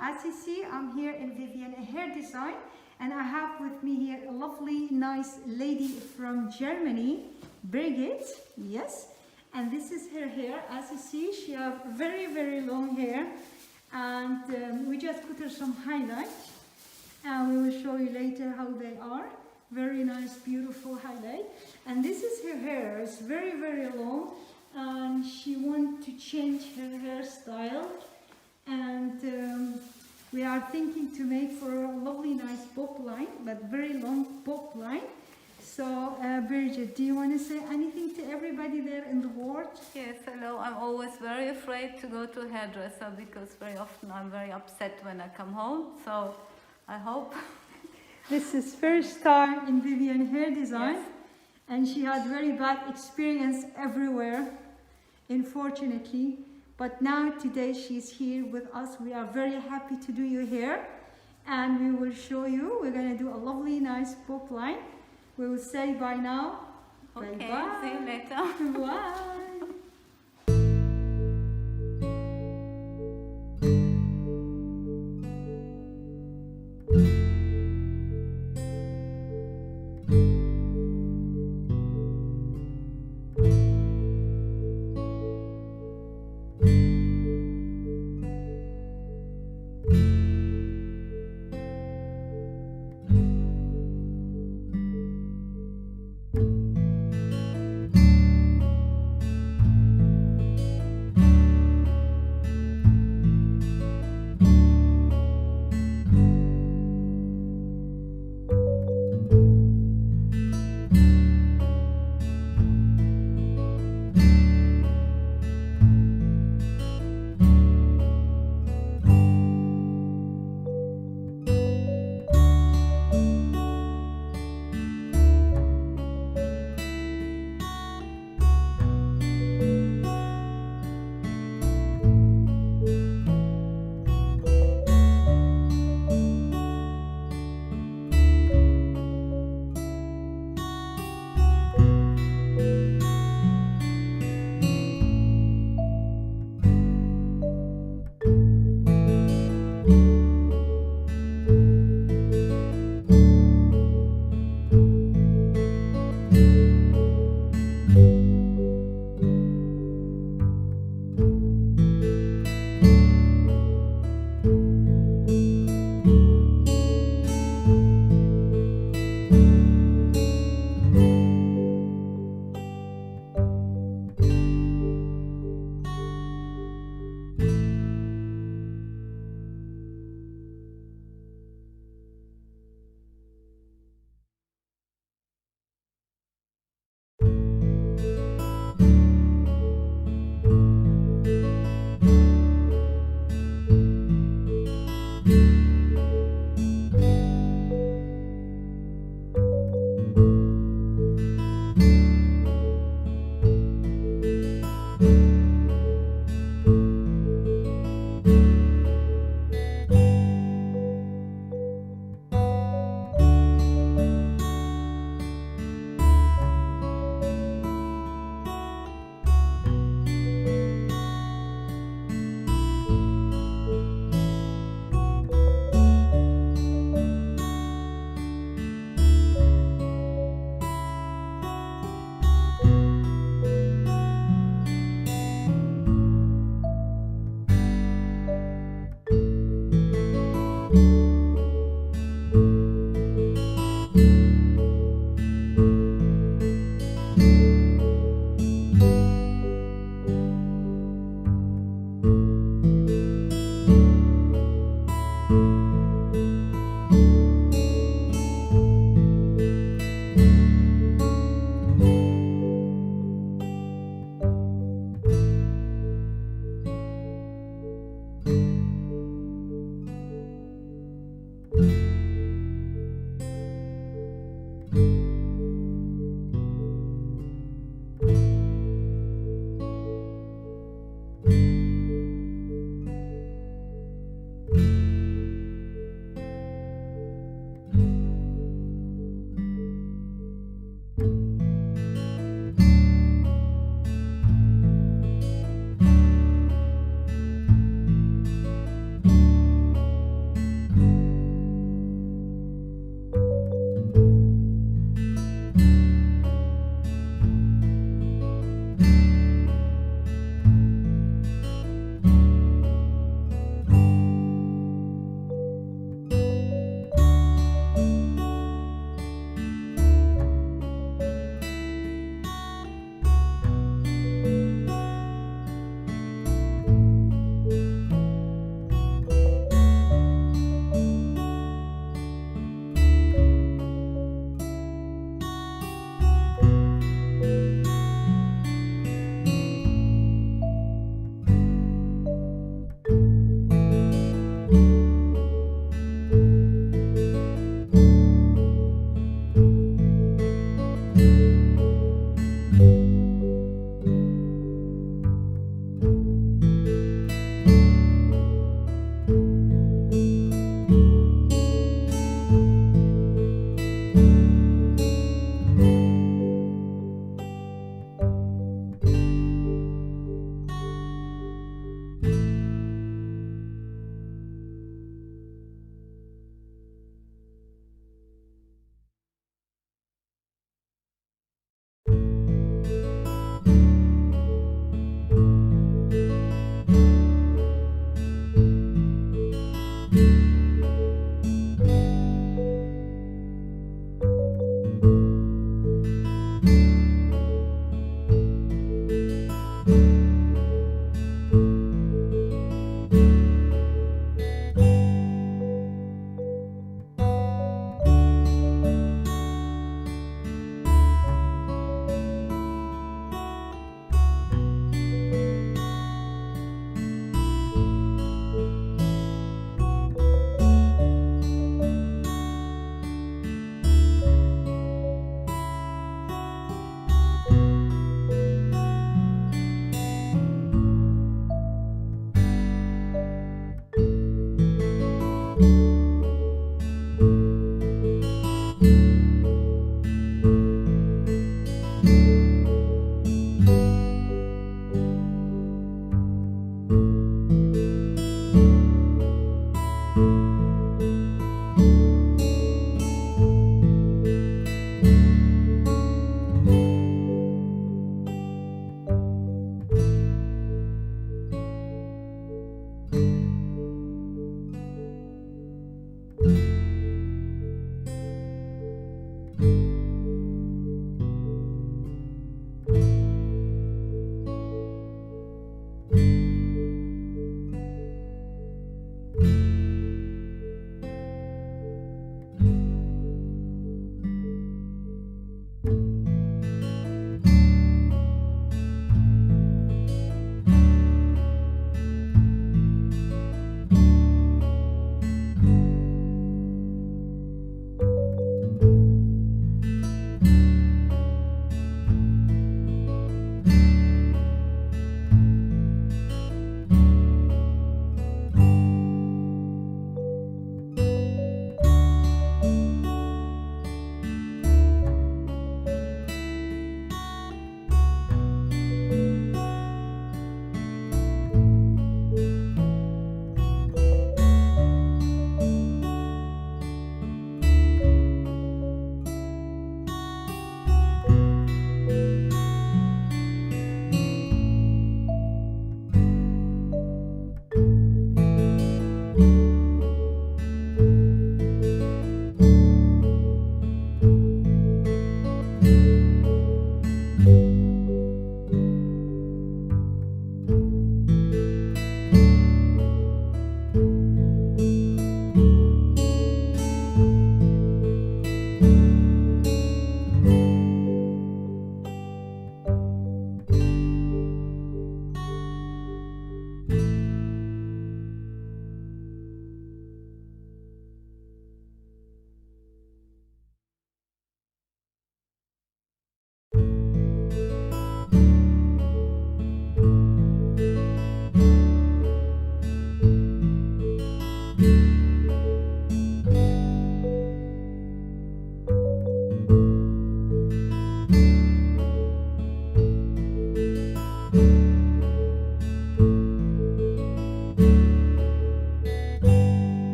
As you see, I'm here in Vivian Hair Design, and I have with me here a lovely, nice lady from Germany, Birgit. Yes, and this is her hair. As you see, she has very, very long hair, and we just put her some highlights, and we will show you later how they are. Very nice, beautiful highlight. And this is her hair. It's very, very long, and she wants to change her hairstyle. And we are thinking to make for a lovely, nice bob line, but very long bob line. So, Birgit, do you want to say anything to everybody there in the ward? Yes, hello. I'm always very afraid to go to a hairdresser because very often I'm very upset when I come home. So, I hope. This is first time in Vivian Hair Design, Yes. and she had very bad experience everywhere, unfortunately. But now today she's here with us. We are very happy to do your hair, and we will show you. We're going to do a lovely, nice bob line. We will say bye now. Okay, Bye-bye. see you later. Bye.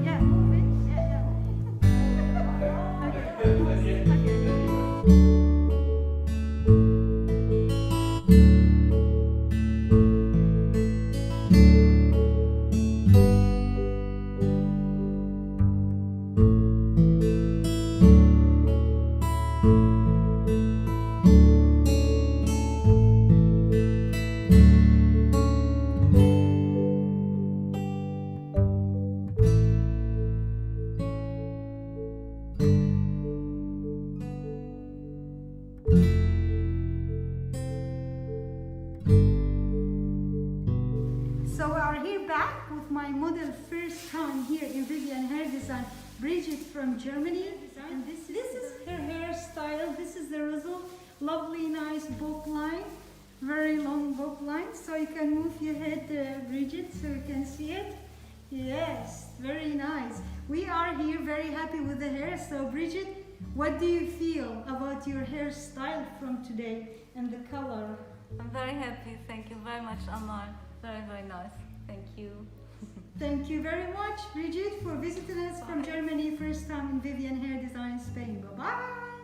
Yeah, move it. Yeah, yeah. Okay. So we are here back with my model first time here in Vivian Hair Design, Bridget from Germany. And this is her hairstyle. This is the result. Lovely, nice bob line, very long bob line. So you can move your head, Bridget, so you can see it. Yes, very nice. We are here very happy with the hair. So Bridget, what do you feel about your hairstyle from today and the color? I'm very happy. Thank you very much, Amal. Very, very nice. Thank you. Thank you very much, Bridget, for visiting us from Germany, first time in Vivian Hair Design Spain. Bye-bye.